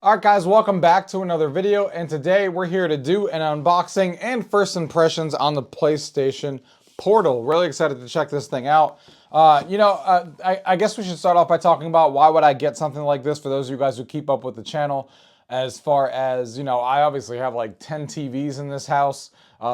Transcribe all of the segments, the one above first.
Alright guys, welcome back to another video, and today we're here to do an unboxing and first impressions on the PlayStation Portal. Really excited to check this thing out. I guess we should start off by talking about why would I get something like this for those of you guys who keep up with the channel. As far as, I obviously have like 10 TVs in this house.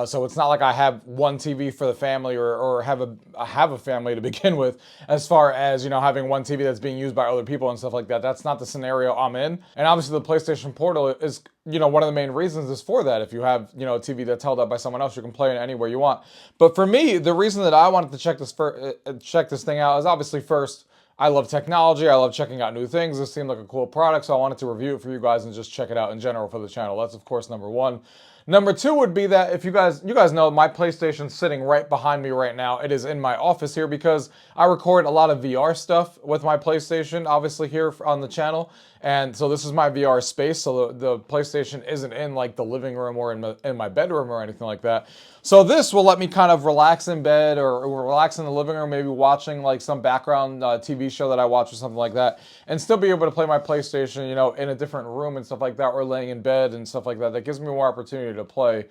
So it's not like I have one TV for the family or I have a family to begin with, as far as, having one TV that's being used by other people and stuff like that. That's not the scenario I'm in. And obviously the PlayStation Portal is, one of the main reasons is for that. If you have, a TV that's held up by someone else, you can play it anywhere you want. But for me, the reason that I wanted to check this thing out is obviously first, I love technology. I love checking out new things. This seemed like a cool product, so I wanted to review it for you guys and just check it out in general for the channel. That's of course number one. Number two would be that if you guys know my PlayStation's sitting right behind me right now. It is in my office here because I record a lot of VR stuff with my PlayStation, obviously here on the channel. And so this is my VR space. So the PlayStation isn't in like the living room or in my bedroom or anything like that. So this will let me kind of relax in bed or relax in the living room, maybe watching like some background TV show that I watch or something like that, and still be able to play my PlayStation, in a different room and stuff like that, or laying in bed and stuff like that. That gives me more opportunity to play,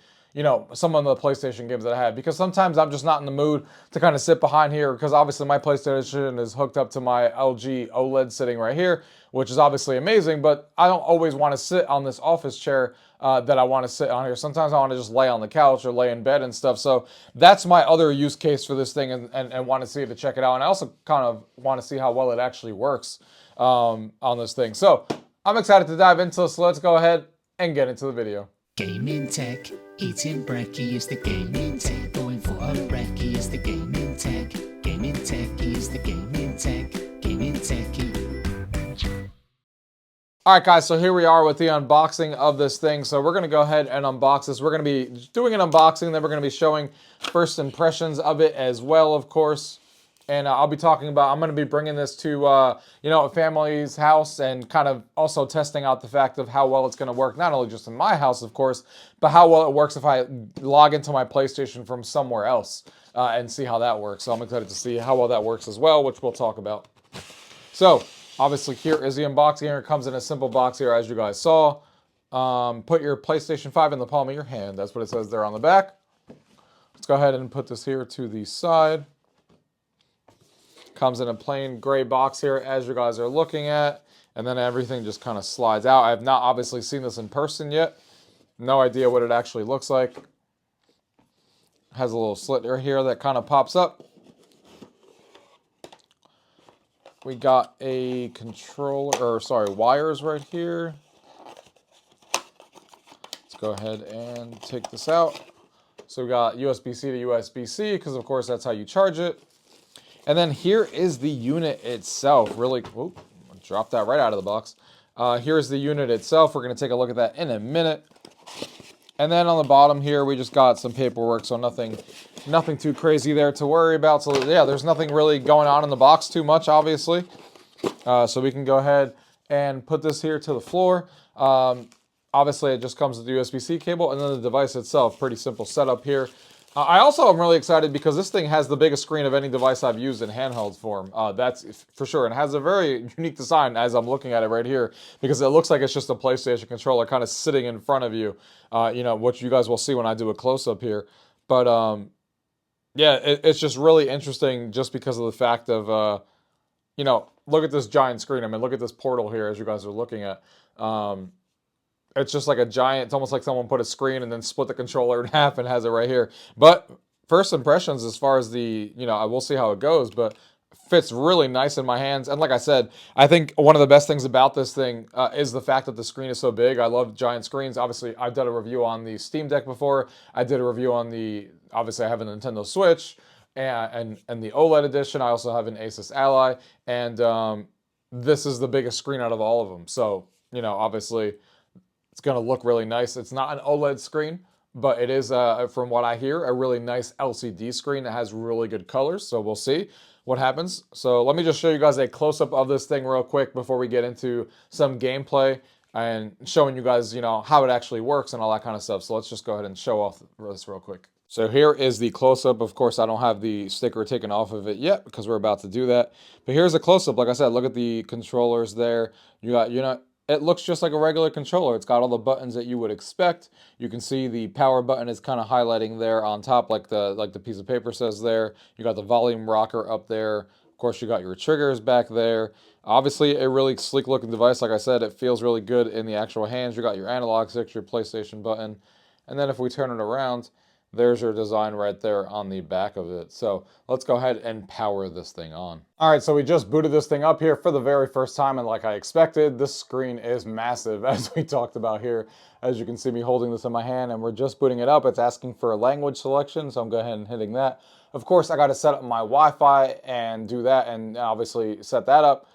some of the PlayStation games that I have, because sometimes I'm just not in the mood to kind of sit behind here, because obviously my PlayStation is hooked up to my LG OLED sitting right here, which is obviously amazing, but I don't always want to sit on this office chair that I want to sit on here. Sometimes I want to just lay on the couch or lay in bed and stuff. So that's my other use case for this thing, and want to see it to check it out. And I also kind of want to see how well it actually works on this thing. So I'm excited to dive into this. So let's go ahead and get into the video. Gaming tech, eating brekkie is the gaming tech. Going for a brekkie is the gaming tech. Gaming tech is the gaming tech. Gaming techie. Alright guys, so here we are with the unboxing of this thing. So we're going to go ahead and unbox this. We're going to be doing an unboxing, then we're going to be showing first impressions of it as well, of course. And I'm going to be bringing this to, a family's house, and kind of also testing out the fact of how well it's going to work, not only just in my house, of course, but how well it works if I log into my PlayStation from somewhere else and see how that works. So I'm excited to see how well that works as well, which we'll talk about. So obviously here is the unboxing. Here it comes in a simple box here, as you guys saw. Put your PlayStation 5 in the palm of your hand. That's what it says there on the back. Let's go ahead and put this here to the side. Comes in a plain gray box here, as you guys are looking at, and then everything just kind of slides out. I have not obviously seen this in person yet. No idea what it actually looks like. Has a little slit right here that kind of pops up. We got a wires right here. Let's go ahead and take this out. So we got USB-C to USB-C, because of course that's how you charge it. And then here is the unit itself. Really, drop that right out of the box. Here's the unit itself. We're going to take a look at that in a minute. And then on the bottom here, we just got some paperwork, so nothing too crazy there to worry about. So yeah, there's nothing really going on in the box too much, obviously. So we can go ahead and put this here to the floor. Obviously, it just comes with the USB-C cable, and then the device itself. Pretty simple setup here. I also am really excited because this thing has the biggest screen of any device I've used in handheld form. That's for sure. And it has a very unique design as I'm looking at it right here, because it looks like it's just a PlayStation controller kind of sitting in front of you, which you guys will see when I do a close-up here. But, yeah, it's just really interesting just because of the fact of, look at this giant screen. I mean, look at this portal here as you guys are looking at. It's just like a giant, it's almost like someone put a screen and then split the controller in half and has it right here. But first impressions as far as the, I will see how it goes, but fits really nice in my hands. And like I said, I think one of the best things about this thing is the fact that the screen is so big. I love giant screens. Obviously, I've done a review on the Steam Deck before. I did a review on obviously I have a Nintendo Switch and the OLED edition. I also have an Asus Ally. And this is the biggest screen out of all of them. So, obviously it's going to look really nice. It's not an OLED screen, but it is, from what I hear, a really nice LCD screen that has really good colors. So we'll see what happens. So let me just show you guys a close-up of this thing real quick before we get into some gameplay and showing you guys, how it actually works and all that kind of stuff. So let's just go ahead and show off this real quick. So here is the close-up. Of course, I don't have the sticker taken off of it yet because we're about to do that. But here's a close-up. Like I said, look at the controllers there. You got, it looks just like a regular controller. It's got all the buttons that you would expect. You can see the power button is kind of highlighting there on top, like the piece of paper says there. You got the volume rocker up there. Of course, you got your triggers back there. Obviously, a really sleek looking device. Like I said, it feels really good in the actual hands. You got your analog sticks, your PlayStation button. And then if we turn it around, there's your design right there on the back of it. So let's go ahead and power this thing on. All right, so we just booted this thing up here for the very first time, and like I expected, this screen is massive, as we talked about here. As you can see me holding this in my hand, and we're just booting it up. It's asking for a language selection, so I'm going ahead and hitting that. Of course, I got to set up my Wi-Fi and do that, and obviously set that up.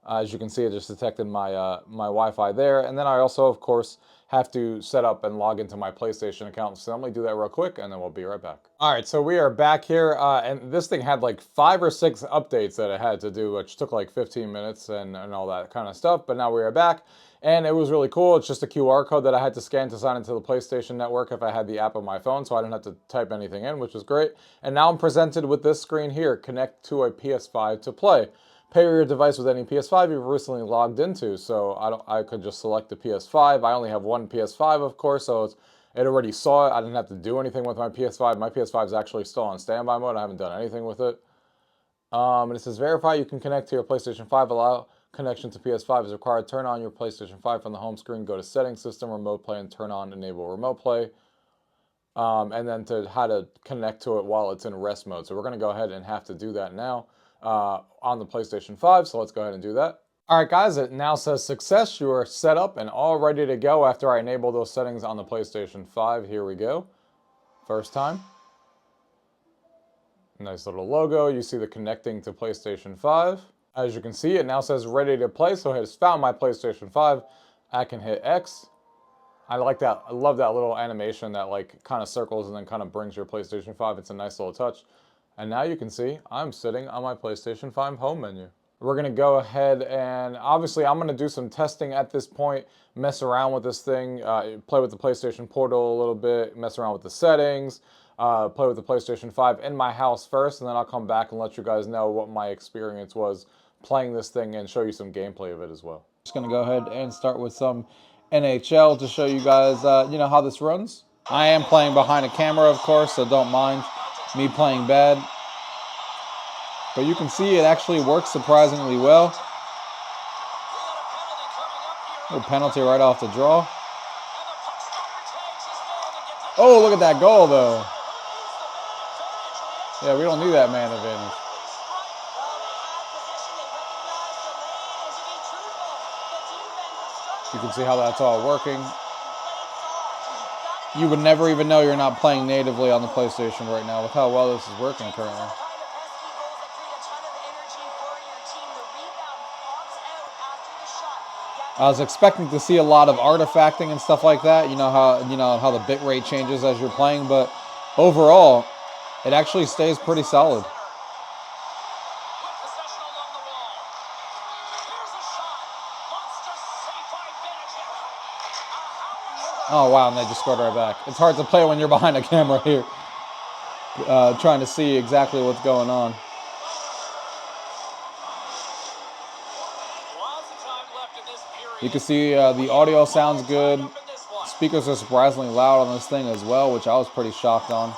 As you can see, it just detected my my Wi-Fi there. And then I also, of course, have to set up and log into my PlayStation account. So let me do that real quick, and then we'll be right back. All right, so we are back here, and this thing had like 5 or 6 updates that it had to do, which took like 15 minutes and all that kind of stuff. But now we are back, and it was really cool. It's just a QR code that I had to scan to sign into the PlayStation Network if I had the app on my phone, so I didn't have to type anything in, which was great. And now I'm presented with this screen here, connect to a PS5 to play. Pair your device with any PS5 you've recently logged into. So I could just select the PS5. I only have one PS5, of course, so it already saw it. I didn't have to do anything with my PS5. My PS5 is actually still on standby mode. I haven't done anything with it. And it says verify you can connect to your PlayStation 5. Allow connection to PS5 is required. Turn on your PlayStation 5 from the home screen. Go to settings, system, remote play, and turn on enable remote play. And then how to connect to it while it's in rest mode. So we're going to go ahead and have to do that now. On the PlayStation 5, so let's go ahead and do that. All right, guys, it now says success. You are set up and all ready to go after I enable those settings on the PlayStation 5. Here we go. First time. Nice little logo. You see the connecting to PlayStation 5. As you can see, it now says ready to play, so it has found my PlayStation 5. I can hit X. I like that. I love that little animation that like kind of circles and then kind of brings your PlayStation 5. It's a nice little touch. And now you can see I'm sitting on my PlayStation 5 home menu. We're going to go ahead and obviously I'm going to do some testing at this point, mess around with this thing, play with the PlayStation Portal a little bit, mess around with the settings, play with the PlayStation 5 in my house first, and then I'll come back and let you guys know what my experience was playing this thing and show you some gameplay of it as well. Just going to go ahead and start with some NHL to show you guys, you know, how this runs. I am playing behind a camera, of course, so don't mind me playing bad. But you can see it actually works surprisingly well. Oh, penalty right off the draw. Oh, look at that goal, though. Yeah, we don't need that man advantage. You can see how that's all working. You would never even know you're not playing natively on the PlayStation right now with how well this is working currently. I was expecting to see a lot of artifacting and stuff like that. You know how the bitrate changes as you're playing, but overall, it actually stays pretty solid. Oh, wow, and they just scored right back. It's hard to play when you're behind a camera here, trying to see exactly what's going on. You can see the audio sounds good. Speakers are surprisingly loud on this thing as well, which I was pretty shocked on.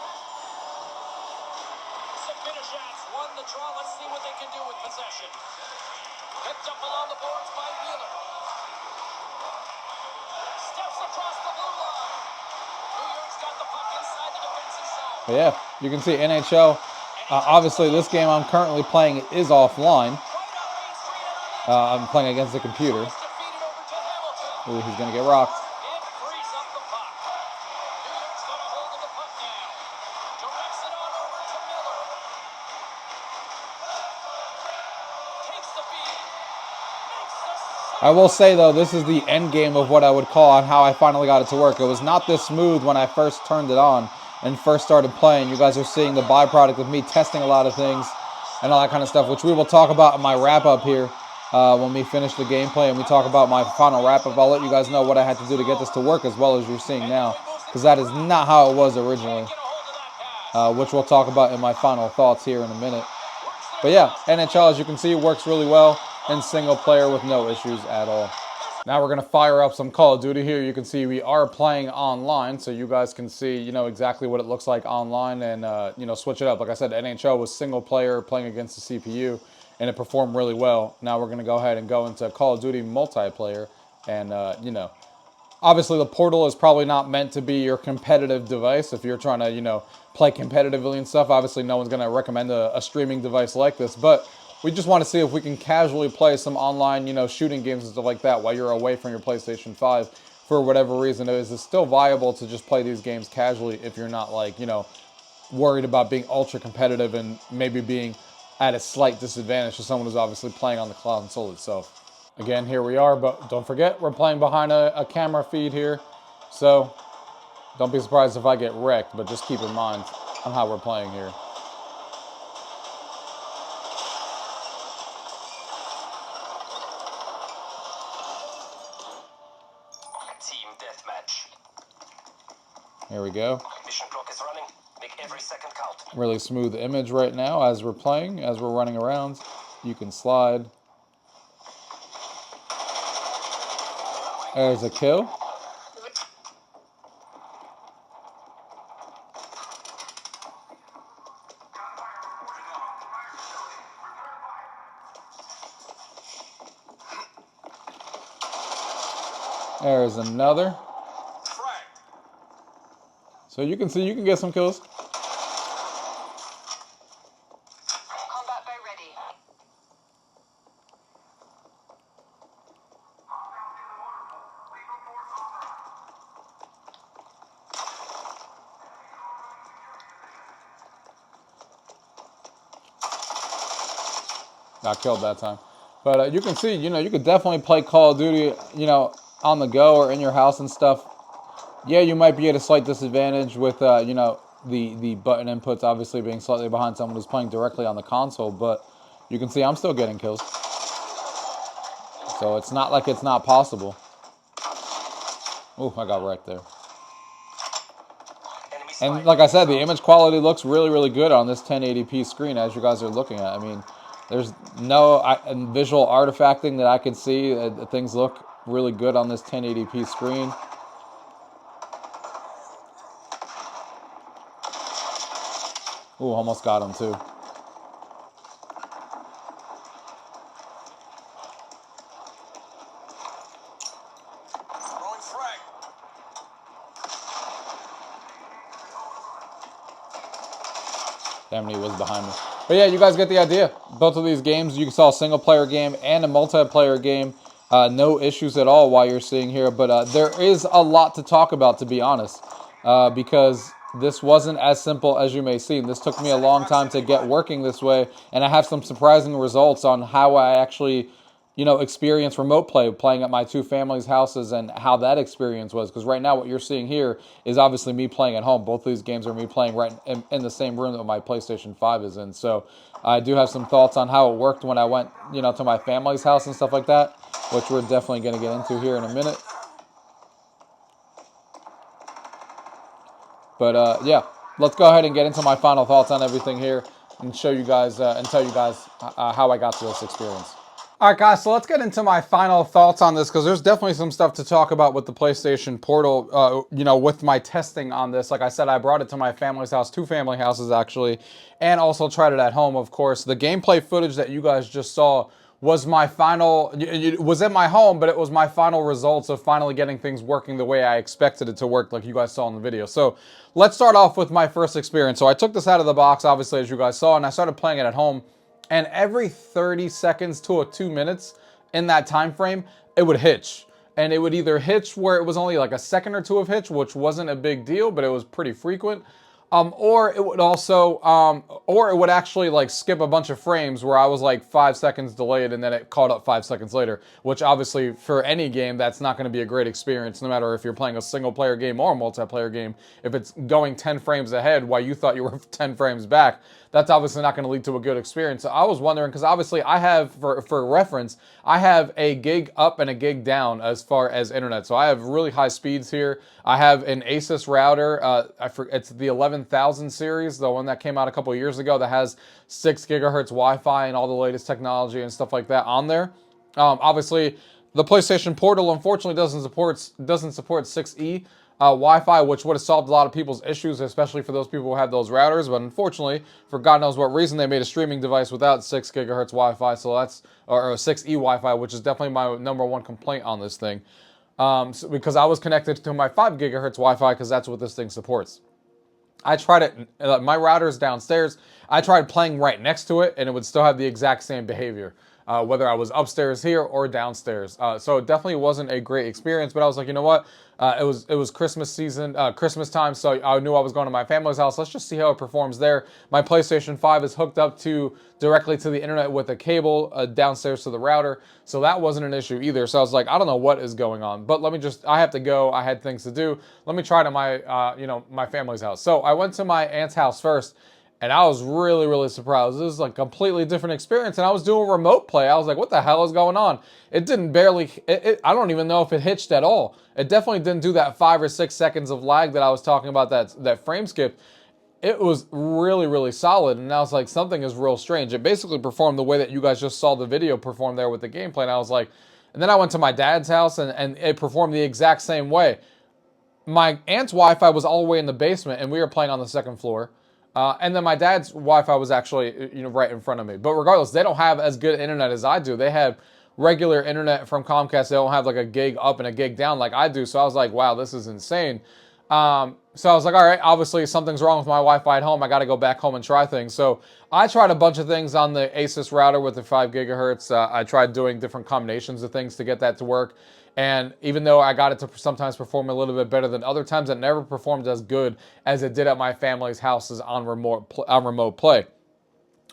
But yeah, you can see NHL. Obviously, this game I'm currently playing is offline. I'm playing against the computer. Ooh, he's going to get rocked. I will say, though, this is the end game of what I would call on how I finally got it to work. It was not this smooth when I first turned it on and first started playing. You guys are seeing the byproduct of me testing a lot of things and all that kind of stuff, which we will talk about in my wrap-up here when we finish the gameplay and we talk about my final wrap-up. I'll let you guys know what I had to do to get this to work as well as you're seeing now, because that is not how it was originally, which we'll talk about in my final thoughts here in a minute. But yeah, NHL, as you can see, works really well in single player with no issues at all. Now we're going to fire up some Call of Duty here. You can see we are playing online, so you guys can see, you know, exactly what it looks like online and, you know, switch it up. Like I said, NHL was single player playing against the CPU, and it performed really well. Now we're going to go ahead and go into Call of Duty multiplayer, and, you know, obviously the Portal is probably not meant to be your competitive device if you're trying to, you know, play competitively and stuff. Obviously, no one's going to recommend a streaming device like this, but we just want to see if we can casually play some online, you know, shooting games and stuff like that while you're away from your PlayStation 5 for whatever reason. Is it still viable to just play these games casually if you're not, like, you know, worried about being ultra competitive and maybe being at a slight disadvantage to someone who's obviously playing on the console itself? Again, here we are, but don't forget, we're playing behind a camera feed here, so don't be surprised if I get wrecked, but just keep in mind on how we're playing here. Team deathmatch. Here we go. Mission clock is running. Make every second count. Really smooth image right now as we're playing, as we're running around. You can slide. There's a kill. There's another. So you can see, you can get some kills. Combat bow ready. Got killed that time. But you can see, you know, you could definitely play Call of Duty, you know, on the go or in your house and stuff. Yeah, you might be at a slight disadvantage with, you know, the button inputs obviously being slightly behind someone who's playing directly on the console. But you can see I'm still getting kills. So it's not like it's not possible. Oh, I got wrecked there. And like I said, the image quality looks really, really good on this 1080p screen as you guys are looking at. I mean, there's no visual artifacting that I can see. Things look really good on this 1080p screen. Ooh, almost got him too. Damn, he was behind me. But yeah, you guys get the idea. Both of these games, you saw a single player game and a multiplayer game. No issues at all while you're seeing here. But there is a lot to talk about, to be honest. Because this wasn't as simple as you may seem. This took me a long time to get working this way. And I have some surprising results on how I actually, you know, experience remote play, playing at my two families' houses, and how that experience was. Because right now what you're seeing here is obviously me playing at home. Both of these games are me playing right in the same room that my PlayStation 5 is in. So I do have some thoughts on how it worked when I went, you know, to my family's house and stuff like that, which we're definitely going to get into here in a minute. But yeah, let's go ahead and get into my final thoughts on everything here and show you guys and tell you guys how I got to this experience. All right, guys, so let's get into my final thoughts on this, because there's definitely some stuff to talk about with the PlayStation Portal, you know, with my testing on this. Like I said, I brought it to my family's house, two family houses actually, and also tried it at home, of course. The gameplay footage that you guys just saw was my final, it was in my home, but it was my final results of finally getting things working the way I expected it to work, like you guys saw in the video. So let's start off with my first experience. So I took this out of the box, obviously, as you guys saw, and I started playing it at home. And every 30 seconds to 2 minutes in that time frame, it would hitch. And it would either hitch where it was only like a second or two of hitch, which wasn't a big deal, but it was pretty frequent. Or it would also, or it would actually like skip a bunch of frames where I was like 5 seconds delayed and then it caught up 5 seconds later, which obviously for any game, that's not going to be a great experience, no matter if you're playing a single player game or a multiplayer game. If it's going 10 frames ahead while you thought you were 10 frames back, that's obviously not going to lead to a good experience. So I was wondering, because obviously I have, for reference, I have a gig up and a gig down as far as internet. So I have really high speeds here. I have an Asus router. It's the 11,000 series, the one that came out a couple years ago, that has 6 gigahertz Wi-Fi and all the latest technology and stuff like that on there. Obviously, The PlayStation Portal unfortunately doesn't support 6E Wi-Fi, which would have solved a lot of people's issues, especially for those people who have those routers. But unfortunately, for God knows what reason, they made a streaming device without 6 gigahertz Wi-Fi. So that's or 6E Wi-Fi, which is definitely my #1 complaint on this thing. Because I was connected to my 5 gigahertz Wi-Fi because that's what this thing supports. I tried it. My router's downstairs. I tried playing right next to it, and it would still have the exact same behavior, whether I was upstairs here or downstairs. So it definitely wasn't a great experience. But I was like, you know what? It was Christmas season, Christmas time, so I knew I was going to my family's house. Let's just see how it performs there. My PlayStation 5 is hooked up directly to the internet with a cable downstairs to the router, so that wasn't an issue either. So I was like, I don't know what is going on, but I have to go. I had things to do. Let me try to my family's house. So I went to my aunt's house first. And I was really, really surprised. This is a completely different experience. And I was doing remote play. I was like, what the hell is going on? It didn't barely, I don't even know if it hitched at all. It definitely didn't do that 5 or 6 seconds of lag that I was talking about, that frame skip. It was really, really solid. And I was like, something is real strange. It basically performed the way that you guys just saw the video perform there with the gameplay. And I was like, and then I went to my dad's house and it performed the exact same way. My aunt's Wi-Fi was all the way in the basement and we were playing on the 2nd floor. And then my dad's Wi-Fi was actually, right in front of me. But regardless, they don't have as good internet as I do. They have regular internet from Comcast. They don't have like a gig up and a gig down like I do. So I was like, wow, this is insane. So I was like, all right, obviously something's wrong with my Wi-Fi at home. I got to go back home and try things. So I tried a bunch of things on the Asus router with the 5 gigahertz. I tried doing different combinations of things to get that to work. And even though I got it to sometimes perform a little bit better than other times, it never performed as good as it did at my family's houses on remote play.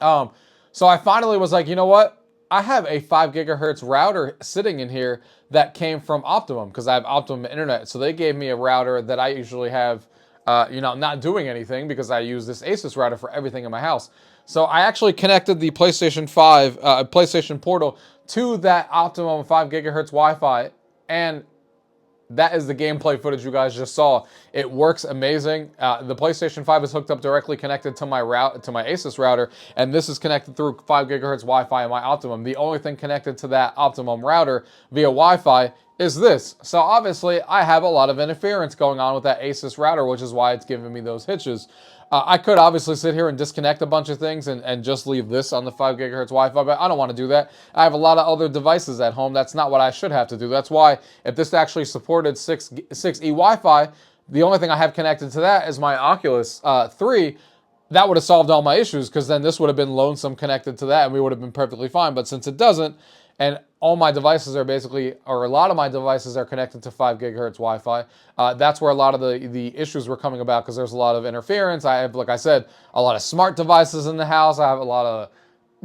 So I finally was like, you know what? I have a 5 gigahertz router sitting in here that came from Optimum because I have Optimum internet. So they gave me a router that I usually have, not doing anything because I use this Asus router for everything in my house. So I actually connected the PlayStation 5, PlayStation Portal to that Optimum 5 gigahertz Wi-Fi. And that is the gameplay footage you guys just saw. It works amazing. The PlayStation 5 is hooked up directly connected to my Asus router, and this is connected through 5 gigahertz Wi-Fi in my Optimum. The only thing connected to that Optimum router via Wi-Fi is this. So obviously, I have a lot of interference going on with that Asus router, which is why it's giving me those hitches. I could obviously sit here and disconnect a bunch of things and just leave this on the 5 gigahertz Wi-Fi, but I don't want to do that. I have a lot of other devices at home. That's not what I should have to do. That's why if this actually supported 6E Wi-Fi, the only thing I have connected to that is my Oculus 3. That would have solved all my issues because then this would have been lonesome connected to that and we would have been perfectly fine. But since it doesn't, and all my devices are basically, or a lot of my devices are connected to 5 gigahertz Wi-Fi. That's where a lot of the issues were coming about because there's a lot of interference. I have, like I said, a lot of smart devices in the house. I have a lot of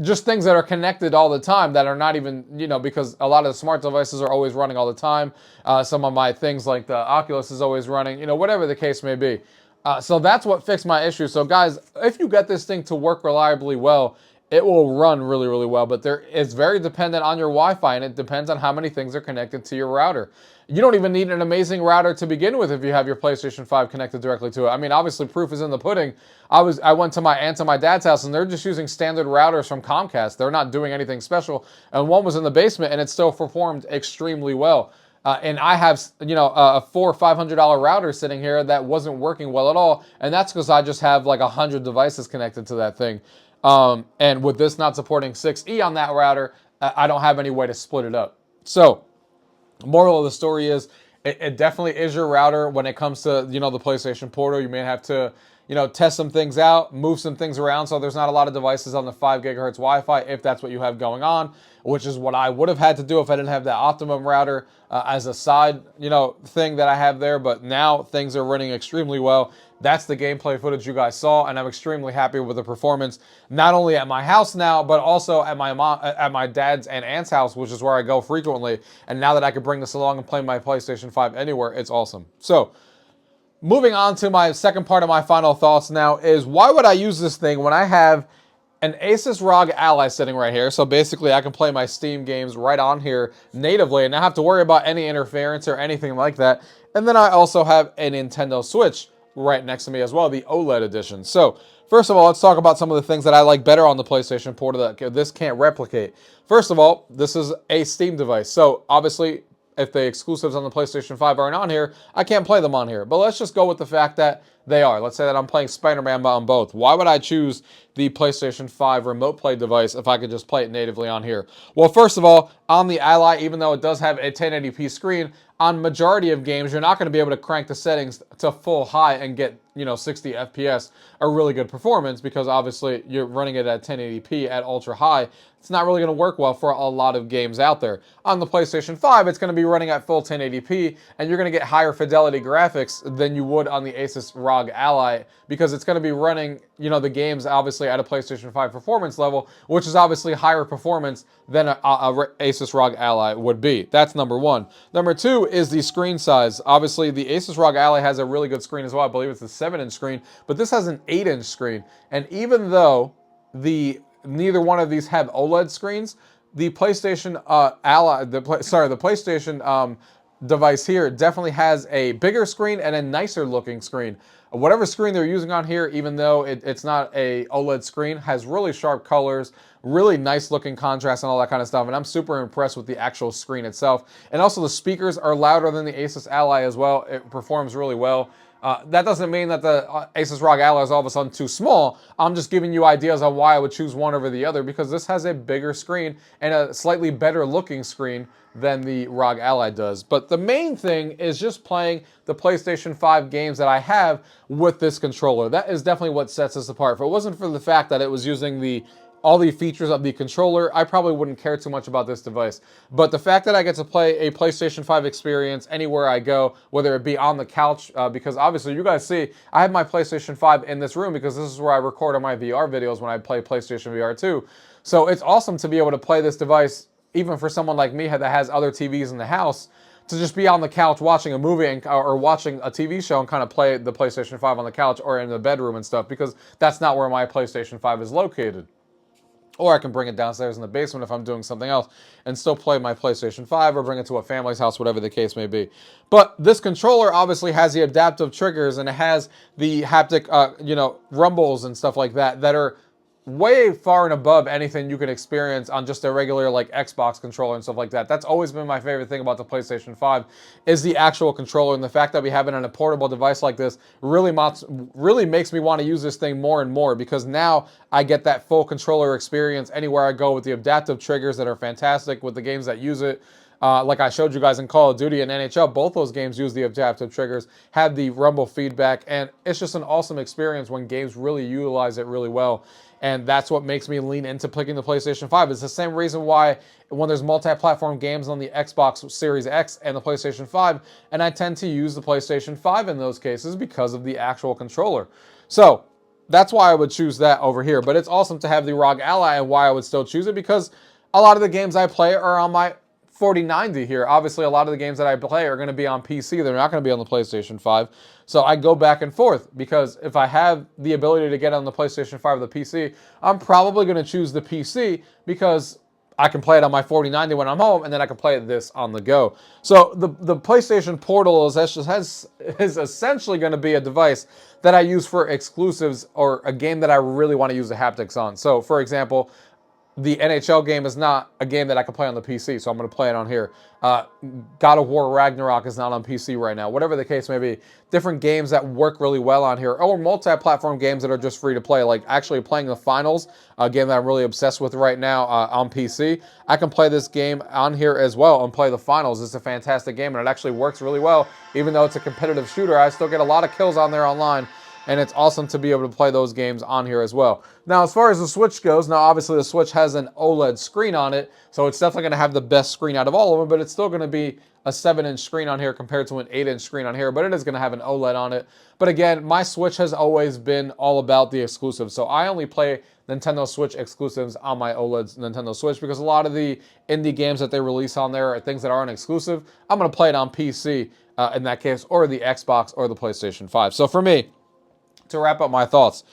just things that are connected all the time that are not even, because a lot of the smart devices are always running all the time. Some of my things like the Oculus is always running, whatever the case may be. So that's what fixed my issue. So guys, if you get this thing to work reliably well, it will run really, really well, but it's very dependent on your Wi-Fi, and it depends on how many things are connected to your router. You don't even need an amazing router to begin with if you have your PlayStation 5 connected directly to it. I mean, obviously, proof is in the pudding. I went to my aunt and my dad's house, and they're just using standard routers from Comcast. They're not doing anything special, and one was in the basement, and it still performed extremely well. And I have, a $400 or $500 router sitting here that wasn't working well at all, and that's because I just have like 100 devices connected to that thing. And with this not supporting 6E on that router, I don't have any way to split it up. So, moral of the story is, it definitely is your router when it comes to, the PlayStation Portal. You may have to, test some things out, move some things around so there's not a lot of devices on the 5 gigahertz Wi-Fi if that's what you have going on, which is what I would have had to do if I didn't have that Optimum router as a side, thing that I have there. But now things are running extremely well. That's the gameplay footage you guys saw, and I'm extremely happy with the performance, not only at my house now, but also at my dad's and aunt's house, which is where I go frequently. And now that I can bring this along and play my PlayStation 5 anywhere, it's awesome. So, moving on to my second part of my final thoughts now is, why would I use this thing when I have an Asus ROG Ally sitting right here? So basically, I can play my Steam games right on here natively and not have to worry about any interference or anything like that. And then I also have a Nintendo Switch, right next to me as well, the OLED edition. So first of all, let's talk about some of the things that I like better on the PlayStation Portal that this can't replicate. First of all, this is a Steam device. So obviously, if the exclusives on the PlayStation 5 aren't on here, I can't play them on here. But let's just go with the fact that they are. Let's say that I'm playing Spider-Man on both. Why would I choose the PlayStation 5 remote play device if I could just play it natively on here? Well, first of all, on the Ally, even though it does have a 1080p screen, on majority of games, you're not going to be able to crank the settings to full high and get, 60 FPS, a really good performance, because obviously you're running it at 1080p at ultra high. It's not really going to work well for a lot of games out there. On the PlayStation 5, it's going to be running at full 1080p, and you're going to get higher fidelity graphics than you would on the Asus ROG Ally, because it's going to be running, the games obviously at a PlayStation 5 performance level, which is obviously higher performance than a Asus ROG Ally would be. That's number one. Number two is the screen size. Obviously, the Asus ROG Ally has a really good screen as well. I believe it's a 7-inch screen, but this has an 8-inch screen. And even though neither one of these have OLED screens, the PlayStation Ally, the PlayStation device here definitely has a bigger screen and a nicer looking screen. Whatever screen they're using on here, even though it's not a OLED screen, has really sharp colors, really nice looking contrast and all that kind of stuff. And I'm super impressed with the actual screen itself. And also the speakers are louder than the Asus Ally as well. It performs really well. That doesn't mean that the Asus ROG Ally is all of a sudden too small. I'm just giving you ideas on why I would choose one over the other, because this has a bigger screen and a slightly better looking screen than the ROG Ally does. But the main thing is just playing the PlayStation 5 games that I have with this controller. That is definitely what sets us apart. If it wasn't for the fact that it was using all the features of the controller, I probably wouldn't care too much about this device. But the fact that I get to play a PlayStation 5 experience anywhere I go, whether it be on the couch, because obviously you guys see, I have my PlayStation 5 in this room because this is where I record on my VR videos when I play PlayStation VR 2. So it's awesome to be able to play this device, even for someone like me that has other TVs in the house, to just be on the couch watching a movie or watching a TV show and kind of play the PlayStation 5 on the couch or in the bedroom and stuff, because that's not where my PlayStation 5 is located. Or I can bring it downstairs in the basement if I'm doing something else and still play my PlayStation 5, or bring it to a family's house, whatever the case may be. But this controller obviously has the adaptive triggers, and it has the haptic, rumbles and stuff like that are way far and above anything you can experience on just a regular like Xbox controller and stuff like that. That's always been my favorite thing about the PlayStation 5, is the actual controller, and the fact that we have it on a portable device like this really makes me want to use this thing more and more, because now I get that full controller experience anywhere I go with the adaptive triggers that are fantastic with the games that use it. Like I showed you guys in Call of Duty and NHL, both those games use the adaptive triggers, have the rumble feedback, and it's just an awesome experience when games really utilize it really well. And that's what makes me lean into picking the PlayStation 5. It's the same reason why when there's multi-platform games on the Xbox Series X and the PlayStation 5, and I tend to use the PlayStation 5 in those cases because of the actual controller. So that's why I would choose that over here. But it's awesome to have the ROG Ally, and why I would still choose it, because a lot of the games I play are on my 4090 here. Obviously, a lot of the games that I play are going to be on PC. They're not going to be on the PlayStation 5. So I go back and forth, because if I have the ability to get on the PlayStation 5 or the PC, I'm probably going to choose the PC, because I can play it on my 4090 when I'm home, and then I can play this on the go. So the PlayStation Portal is essentially going to be a device that I use for exclusives, or a game that I really want to use the haptics on. So, for example, the NHL game is not a game that I can play on the PC, so I'm going to play it on here. God of War Ragnarok is not on PC right now. Whatever the case may be, different games that work really well on here, or multi-platform games that are just free to play, like actually playing the Finals, a game that I'm really obsessed with right now on PC. I can play this game on here as well and play the Finals. It's a fantastic game, and it actually works really well. Even though it's a competitive shooter, I still get a lot of kills on there online. And it's awesome to be able to play those games on here as well. Now, as far as the Switch goes, now obviously the Switch has an OLED screen on it, so it's definitely going to have the best screen out of all of them, but it's still going to be a 7-inch screen on here compared to an 8-inch screen on here, but it is going to have an OLED on it. But again, my Switch has always been all about the exclusives, so I only play Nintendo Switch exclusives on my OLED Nintendo Switch, because a lot of the indie games that they release on there are things that aren't exclusive. I'm going to play it on PC in that case, or the Xbox or the PlayStation 5. So for me, to wrap up my thoughts,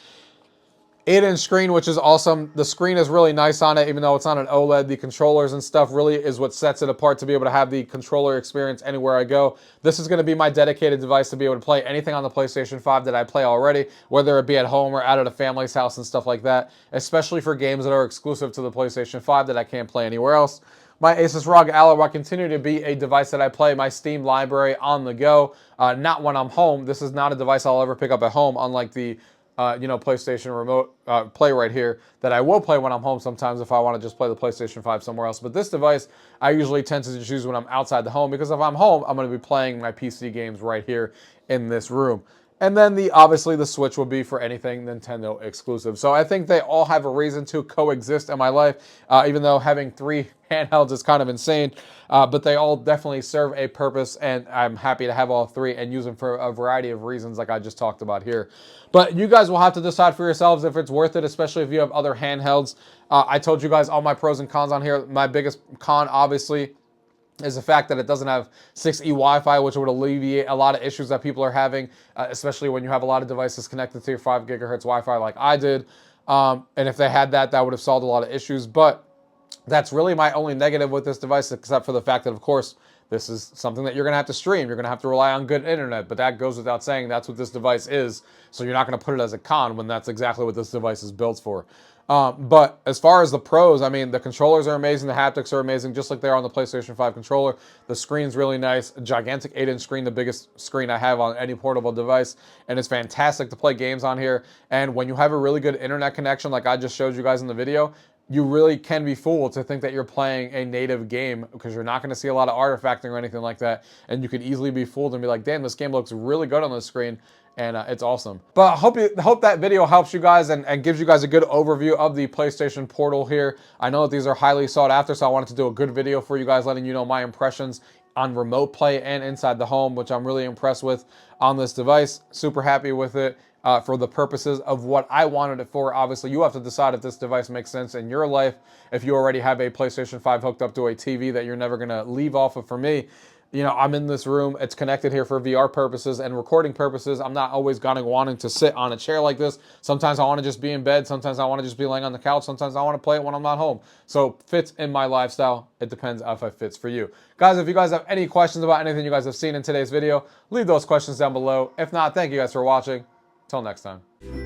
8-inch screen, which is awesome. The screen is really nice on it, even though it's not an OLED. The controllers and stuff really is what sets it apart to be able to have the controller experience anywhere I go. This is going to be my dedicated device to be able to play anything on the PlayStation 5 that I play already, whether it be at home or out at a family's house and stuff like that, especially for games that are exclusive to the PlayStation 5 that I can't play anywhere else. My Asus ROG Ally will continue to be a device that I play my Steam library on the go, not when I'm home. This is not a device I'll ever pick up at home, unlike the PlayStation Remote Play right here that I will play when I'm home sometimes if I want to just play the PlayStation 5 somewhere else. But this device, I usually tend to choose when I'm outside the home because if I'm home, I'm going to be playing my PC games right here in this room. And then obviously the Switch will be for anything Nintendo exclusive. So I think they all have a reason to coexist in my life, even though having 3 handhelds is kind of insane. But they all definitely serve a purpose, and I'm happy to have all 3 and use them for a variety of reasons like I just talked about here. But you guys will have to decide for yourselves if it's worth it, especially if you have other handhelds. I told you guys all my pros and cons on here. My biggest con, obviously, is the fact that it doesn't have 6E Wi-Fi, which would alleviate a lot of issues that people are having, especially when you have a lot of devices connected to your 5 gigahertz Wi-Fi like I did. And if they had that, that would have solved a lot of issues. But that's really my only negative with this device, except for the fact that, of course, this is something that you're going to have to stream. You're going to have to rely on good internet, but that goes without saying. That's what this device is. So you're not going to put it as a con when that's exactly what this device is built for. But as far as the pros, I mean, the controllers are amazing. The haptics are amazing, just like they are on the PlayStation 5 controller. The screen's really nice. A gigantic 8-inch screen, the biggest screen I have on any portable device. And it's fantastic to play games on here. And when you have a really good internet connection, like I just showed you guys in the video, you really can be fooled to think that you're playing a native game because you're not going to see a lot of artifacting or anything like that. And you could easily be fooled and be like, damn, this game looks really good on the screen. And it's awesome. But I hope that video helps you guys and gives you guys a good overview of the PlayStation Portal here. I know that these are highly sought after, so I wanted to do a good video for you guys, letting you know my impressions on remote play and inside the home, which I'm really impressed with on this device. Super happy with it. For the purposes of what I wanted it for. Obviously, you have to decide if this device makes sense in your life. If you already have a PlayStation 5 hooked up to a TV that you're never going to leave off of. For me, you know, I'm in this room. It's connected here for VR purposes and recording purposes. I'm not always wanting to sit on a chair like this. Sometimes I want to just be in bed. Sometimes I want to just be laying on the couch. Sometimes I want to play it when I'm not home. So fits in my lifestyle. It depends if it fits for you. Guys, if you guys have any questions about anything you guys have seen in today's video, leave those questions down below. If not, thank you guys for watching. Till next time.